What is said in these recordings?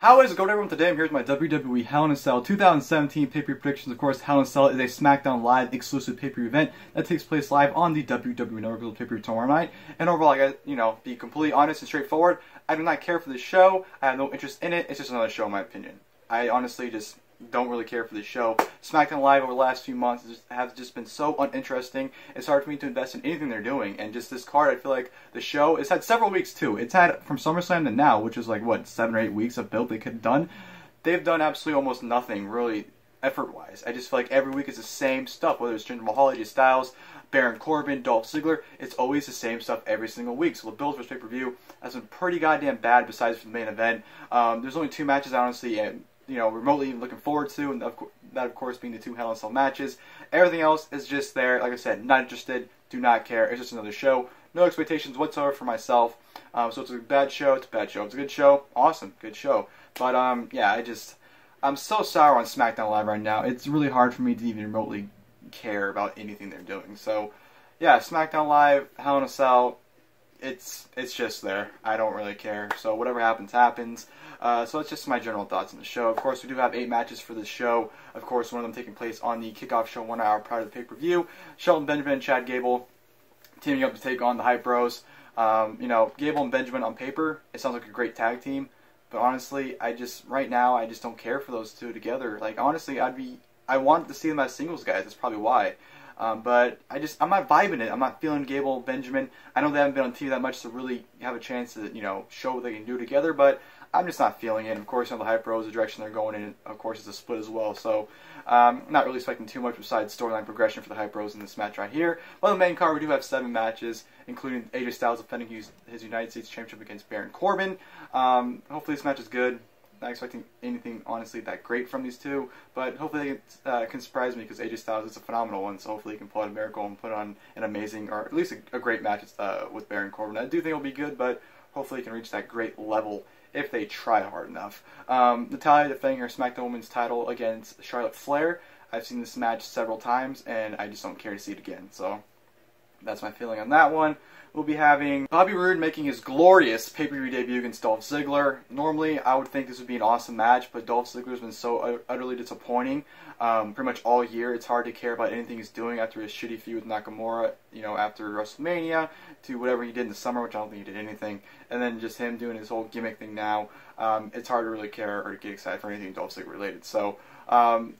How is it going, everyone? Today I'm here with my WWE Hell in a Cell 2017 pay-per-view predictions. Of course, Hell in a Cell is a SmackDown Live exclusive pay-per-view event that takes place live on the WWE Network pay-per-view tomorrow night. And overall, I gotta, be completely honest and straightforward. I do not care for this show. I have no interest in it. It's just another show, in my opinion. I honestly just don't really care for this show. SmackDown Live over the last few months has just been so uninteresting. It's hard for me to invest in anything they're doing. And just this card, I feel like the show, it's had several weeks too. It's had from SummerSlam to now, which is like, what, 7 or 8 weeks of build they could have done. They've done absolutely almost nothing, really, effort-wise. I just feel like every week is the same stuff, whether it's Jinder Mahal, AJ Styles, Baron Corbin, Dolph Ziggler. It's always the same stuff every single week. So the build for this pay-per-view has been pretty goddamn bad besides for the main event. There's only 2 matches, honestly, and remotely even looking forward to, and that of course being the 2 Hell in a Cell matches. Everything else is just there. Like I said, not interested, do not care. It's just another show. No expectations whatsoever for myself. So it's a bad show. It's a bad show. It's a good show. Awesome, good show. But yeah, I'm so sour on SmackDown Live right now. It's really hard for me to even remotely care about anything they're doing. So yeah, SmackDown Live, Hell in a Cell. It's just there. I don't really care. So whatever happens, happens. So that's just my general thoughts on the show. Of course, we do have 8 matches for this show. Of course, one of them taking place on the kickoff show 1 hour prior to the pay-per-view. Shelton Benjamin and Chad Gable teaming up to take on the Hype Bros. Gable and Benjamin on paper, it sounds like a great tag team. But honestly, right now, I just don't care for those two together. Like, honestly, I wanted to see them as singles guys. That's probably why. But I'm not vibing it. I'm not feeling Gable, Benjamin. I know they haven't been on TV that much to really have a chance to, show what they can do together, but I'm just not feeling it. And of course, the Hype Bros, the direction they're going in, of course, is a split as well. So, not really expecting too much besides storyline progression for the Hype Bros in this match right here. Well, the main card, we do have 7 matches, including AJ Styles defending his United States Championship against Baron Corbin. Hopefully this match is good. Not expecting anything, honestly, that great from these two, but hopefully they can surprise me because AJ Styles is a phenomenal one, so hopefully he can pull out a miracle and put on an amazing, or at least a great match with Baron Corbin. I do think it'll be good, but hopefully he can reach that great level if they try hard enough. Natalya defending her SmackDown Women's title against Charlotte Flair. I've seen this match several times, and I just don't care to see it again, so that's my feeling on that one. We'll be having Bobby Roode making his glorious pay-per-view debut against Dolph Ziggler. Normally, I would think this would be an awesome match, but Dolph Ziggler's been so utterly disappointing pretty much all year. It's hard to care about anything he's doing after his shitty feud with Nakamura, after WrestleMania, to whatever he did in the summer, which I don't think he did anything, and then just him doing his whole gimmick thing now. It's hard to really care or get excited for anything Dolph Ziggler related. So,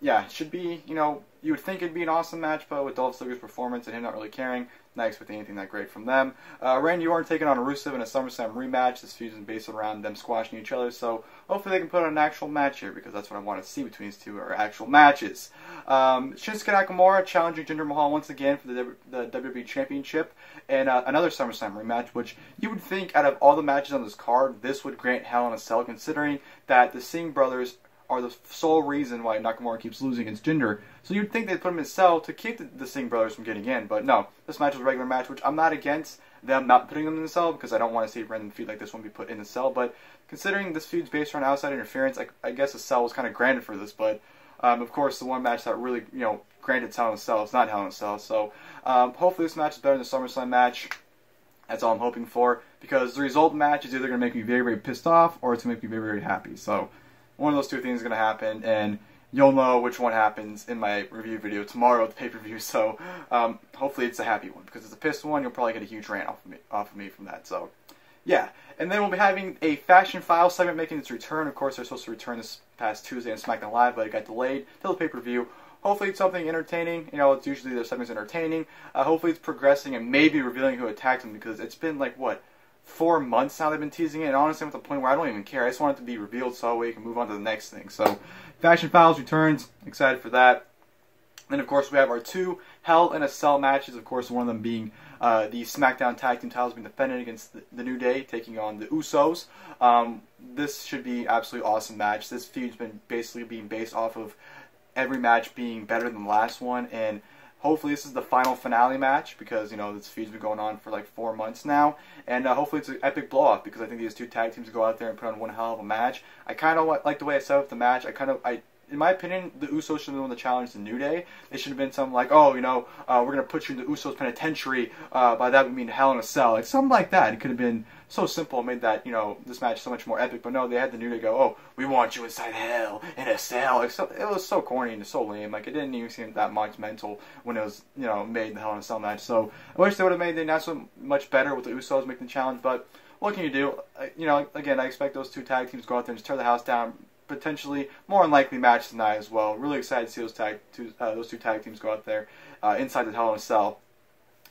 yeah, it should be, you would think it'd be an awesome match, but with Dolph Ziggler's performance and him not really caring, not expecting anything that great from them. Randy Orton taking on Rusev in a SummerSlam rematch. This feud is based around them squashing each other, so hopefully they can put on an actual match here, because that's what I want to see between these two, are actual matches. Shinsuke Nakamura challenging Jinder Mahal once again for the WWE Championship, and another SummerSlam rematch, which you would think out of all the matches on this card, this would grant Hell in a Cell, considering that the Singh brothers are the sole reason why Nakamura keeps losing against Jinder. So you'd think they'd put him in Cell to keep the Singh brothers from getting in, but no. This match was a regular match, which I'm not against them not putting them in the Cell, because I don't want to see a random feud like this one be put in the Cell, but considering this feud's based around outside interference, I guess a Cell was kind of granted for this, but of course the one match that really, granted Hell in a Cell is not Hell in a Cell, so hopefully this match is better than the SummerSlam match. That's all I'm hoping for, because the result match is either going to make me very, very pissed off, or it's going to make me very, very happy, so one of those two things is going to happen, and you'll know which one happens in my review video tomorrow at the pay-per-view, so hopefully it's a happy one, because if it's a pissed one, you'll probably get a huge rant off of me from that, so yeah. And then we'll be having a Fashion Files segment making its return. Of course, they're supposed to return this past Tuesday on SmackDown Live, but it got delayed till the pay-per-view. Hopefully it's something entertaining. It's usually their segment's entertaining. Hopefully it's progressing and maybe revealing who attacked them, because it's been like, what, 4 months now they've been teasing it, and honestly I'm at the point where I don't even care. I just want it to be revealed so we can move on to the next thing. So, Fashion Files returns. Excited for that. Then, of course, we have our 2 Hell in a Cell matches. Of course, one of them being the SmackDown Tag Team titles being defended against the New Day, taking on the Usos. This should be an absolutely awesome match. This feud's been basically being based off of every match being better than the last one, and hopefully this is the final finale match, because, this feud's been going on for like 4 months now, and hopefully it's an epic blow-off, because I think these 2 tag teams go out there and put on one hell of a match. I kind of like the way I set up the match. in my opinion, the Usos should have won the challenge to New Day. They should have been something like, oh, you know, we're going to put you in the Usos penitentiary. By that we mean Hell in a Cell. Like, something like that. It could have been so simple, made that, you know, this match so much more epic. But no, they had the New Day go, oh, we want you inside Hell in a Cell. Like, so, it was so corny and so lame. Like, it didn't even seem that monumental when it was, you know, made the Hell in a Cell match. So I wish they would have made the announcement much better with the Usos making the challenge. But what can you do? You know, again, I expect those 2 tag teams to go out there and just tear the house down. Potentially more unlikely match tonight as well. Really excited to see those two tag teams go out there inside the Hell in a Cell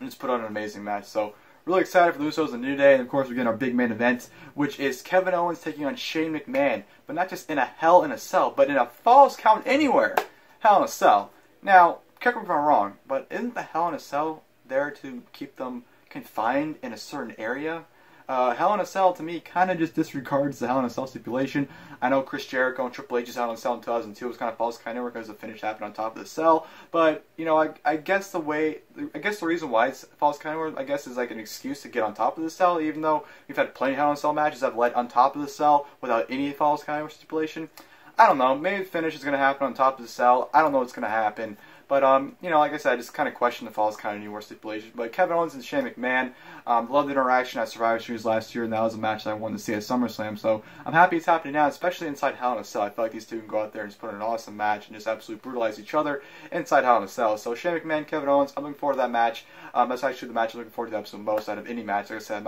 and just put on an amazing match. So really excited for the Usos and New Day, and of course we get our big main event, which is Kevin Owens taking on Shane McMahon, but not just in a Hell in a Cell, but in a Falls Count Anywhere Hell in a Cell. Now, correct me if I'm wrong, but isn't the Hell in a Cell there to keep them confined in a certain area? Hell in a Cell, to me, kind of just disregards the Hell in a Cell stipulation. I know Chris Jericho and Triple H's Hell in a Cell in 2002 was kind of false, kind of because the finish happened on top of the cell. But, you know, I guess the reason why it's false, kind of, I guess, is like an excuse to get on top of the cell, even though we've had plenty of Hell in a Cell matches that have led on top of the cell without any false, kind of stipulation. I don't know. Maybe the finish is going to happen on top of the cell. I don't know what's going to happen. But, you know, like I said, I just kind of question the Falls Count Anywhere stipulation. But Kevin Owens and Shane McMahon, loved the interaction at Survivor Series last year, and that was a match that I wanted to see at SummerSlam. So I'm happy it's happening now, especially inside Hell in a Cell. I feel like these two can go out there and just put in an awesome match and just absolutely brutalize each other inside Hell in a Cell. So Shane McMahon, Kevin Owens, I'm looking forward to that match. That's actually the match I'm looking forward to the absolute most out of any match. Like I said, I'm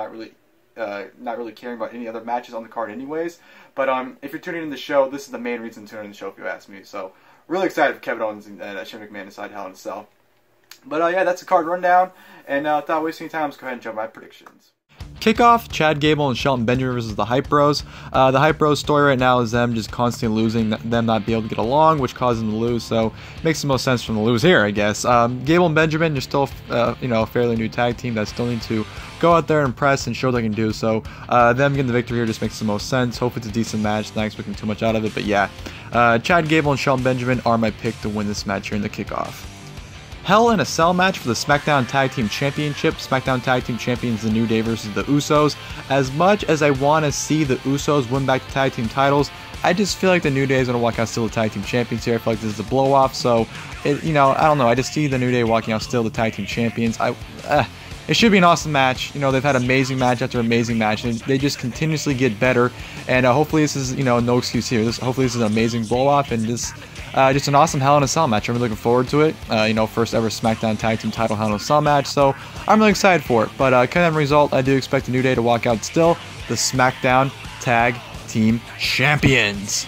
not really caring about any other matches on the card anyways. But if you're tuning in the show, this is the main reason to tune in the show if you ask me. So really excited for Kevin Owens and Shane McMahon inside Hell in a Cell. But yeah, that's the card rundown. And without wasting any time, let's go ahead and jump my predictions. Kickoff, Chad Gable and Shelton Benjamin versus the Hype Bros. The Hype Bros story right now is them just constantly losing, them not being able to get along, which causes them to lose, so it makes the most sense for them to lose here, I guess. Gable and Benjamin are still, you know, a fairly new tag team that still need to go out there and press and show what they can do, so them getting the victory here just makes the most sense. Hopefully it's a decent match, not expecting too much out of it, but yeah. Chad Gable and Shelton Benjamin are my pick to win this match here in the kickoff. Hell in a Cell match for the SmackDown Tag Team Championship. SmackDown Tag Team Champions The New Day versus the Usos. As much as I want to see the Usos win back the tag team titles, I just feel like the New Day is going to walk out still the tag team champions here. I feel like this is a blow off, so you know, I don't know. I just see the New Day walking out still the tag team champions. It should be an awesome match. You know, they've had amazing match after amazing match, and they just continuously get better. And hopefully this is, you know, no excuse here. Hopefully this is an amazing blow off and just an awesome Hell in a Cell match. I'm really looking forward to it. You know, first ever SmackDown Tag Team title Hell in a Cell match, so I'm really excited for it. But kind of result, I do expect the New Day to walk out still the SmackDown Tag Team Champions.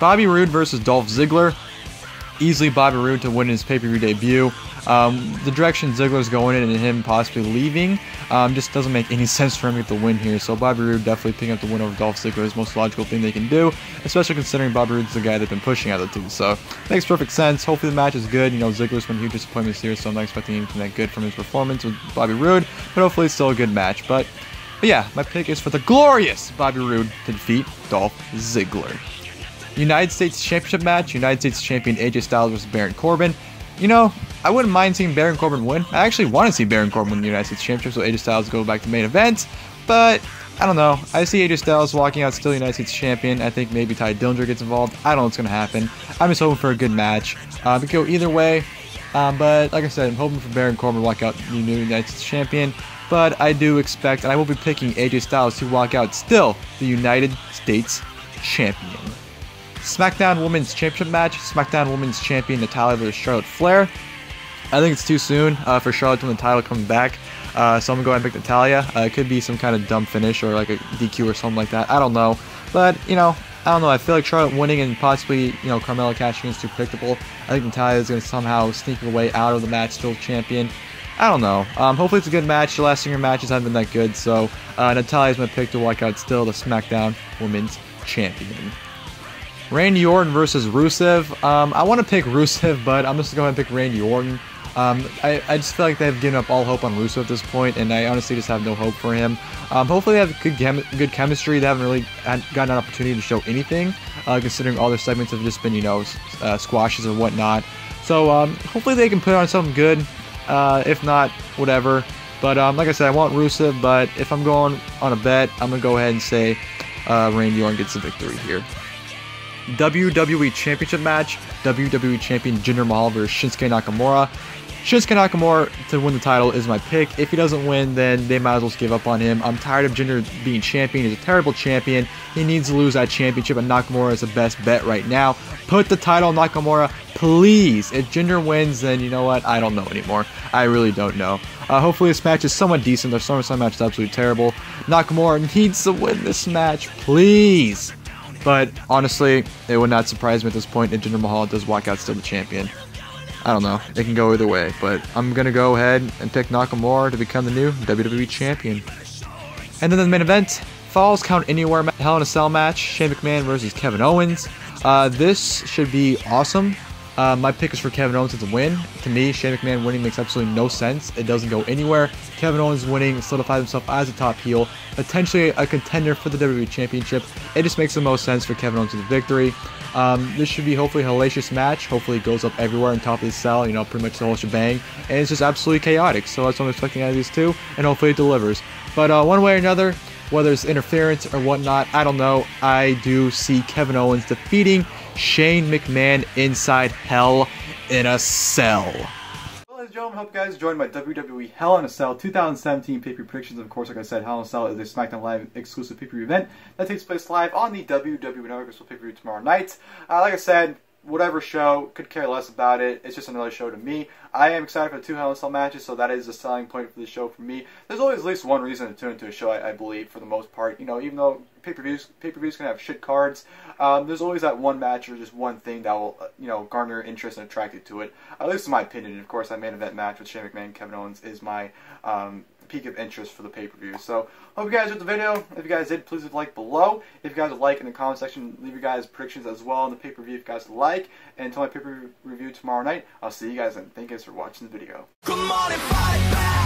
Bobby Roode versus Dolph Ziggler. Easily Bobby Roode to win his pay-per-view debut. The direction Ziggler's going in and him possibly leaving just doesn't make any sense for him to get the win here. So Bobby Roode definitely picking up the win over Dolph Ziggler is the most logical thing they can do, especially considering Bobby Roode's the guy they've been pushing out of the two. So makes perfect sense. Hopefully the match is good. You know, Ziggler's been huge disappointments here, so I'm not expecting anything that good from his performance with Bobby Roode, but hopefully it's still a good match. But yeah, my pick is for the glorious Bobby Roode to defeat Dolph Ziggler. United States Championship match, United States Champion AJ Styles versus Baron Corbin. You know, I wouldn't mind seeing Baron Corbin win. I actually want to see Baron Corbin win the United States Championship, so AJ Styles go back to main event. But, I don't know. I see AJ Styles walking out still United States Champion. I think maybe Ty Dillinger gets involved. I don't know what's going to happen. I'm just hoping for a good match. It could go either way. But, like I said, I'm hoping for Baron Corbin to walk out the new United States Champion. But I do expect, and I will be picking AJ Styles to walk out still the United States Champion. SmackDown Women's Championship match. SmackDown Women's Champion Natalya versus Charlotte Flair. I think it's too soon for Charlotte to win the title coming back. So I'm going to go ahead and pick Natalya. It could be some kind of dumb finish or like a DQ or something like that. I don't know. But, you know, I don't know. I feel like Charlotte winning and possibly, you know, Carmella cashing in is too predictable. I think Natalya is going to somehow sneak her way out of the match, still champion. I don't know. Hopefully it's a good match. The last 2 matches haven't been that good. So Natalya is my pick to walk out still the SmackDown Women's Champion. Randy Orton versus Rusev. I want to pick Rusev, but I'm just going to go ahead and pick Randy Orton. I just feel like they've given up all hope on Rusev at this point, and I honestly just have no hope for him. Hopefully they have good chemistry. They haven't really gotten an opportunity to show anything, considering all their segments have just been, you know, squashes or whatnot. So hopefully they can put on something good. If not, whatever. But like I said, I want Rusev, but if I'm going on a bet, I'm going to go ahead and say Randy Orton gets the victory here. WWE Championship match. WWE Champion Jinder Mahal versus Shinsuke Nakamura. Shinsuke Nakamura to win the title is my pick. If he doesn't win, then they might as well give up on him. I'm tired of Jinder being champion. He's a terrible champion. He needs to lose that championship, and Nakamura is the best bet right now. Put the title on Nakamura, please. If Jinder wins, then you know what? I don't know anymore. I really don't know. Hopefully this match is somewhat decent. Their SummerSlam match is absolutely terrible. Nakamura needs to win this match, please. But honestly, it would not surprise me at this point if Jinder Mahal does walk out still the champion. I don't know. It can go either way, but I'm going to go ahead and pick Nakamura to become the new WWE Champion. And then the main event, Falls Count Anywhere Hell in a Cell match, Shane McMahon versus Kevin Owens. This should be awesome. My pick is for Kevin Owens to win. To me, Shane McMahon winning makes absolutely no sense. It doesn't go anywhere. Kevin Owens winning solidifies himself as a top heel, potentially a contender for the WWE Championship. It just makes the most sense for Kevin Owens to the victory. This should be hopefully a hellacious match. Hopefully it goes up everywhere on top of the cell, you know, pretty much the whole shebang. And it's just absolutely chaotic. So that's what I'm expecting out of these two, and hopefully it delivers. But one way or another, whether it's interference or whatnot, I don't know. I do see Kevin Owens defeating Shane McMahon inside Hell in a Cell. Well, ladies and gentlemen, hope you guys joined my WWE Hell in a Cell 2017 pay-per-view predictions. Of course, like I said, Hell in a Cell is a SmackDown Live exclusive pay-per-view event that takes place live on the WWE Network pay-per-view tomorrow night. Like I said, whatever show, could care less about it. It's just another show to me. I am excited for the 2 Hell in a Cell matches, so that is a selling point for the show for me. There's always at least one reason to tune into a show, I believe, for the most part. You know, even though pay-per-views can have shit cards, there's always that one match or just one thing that will, you know, garner interest and attract you to it. At least in my opinion. And of course, that main event match with Shane McMahon and Kevin Owens is my peak of interest for the pay-per-view. So, hope you guys enjoyed the video. If you guys did, please leave a like below. If you guys would like in the comment section, leave your guys' predictions as well on the pay-per-view if you guys like. And until my pay-per-view review tomorrow night, I'll see you guys then. Thank you guys for watching the video. Come on and fight back!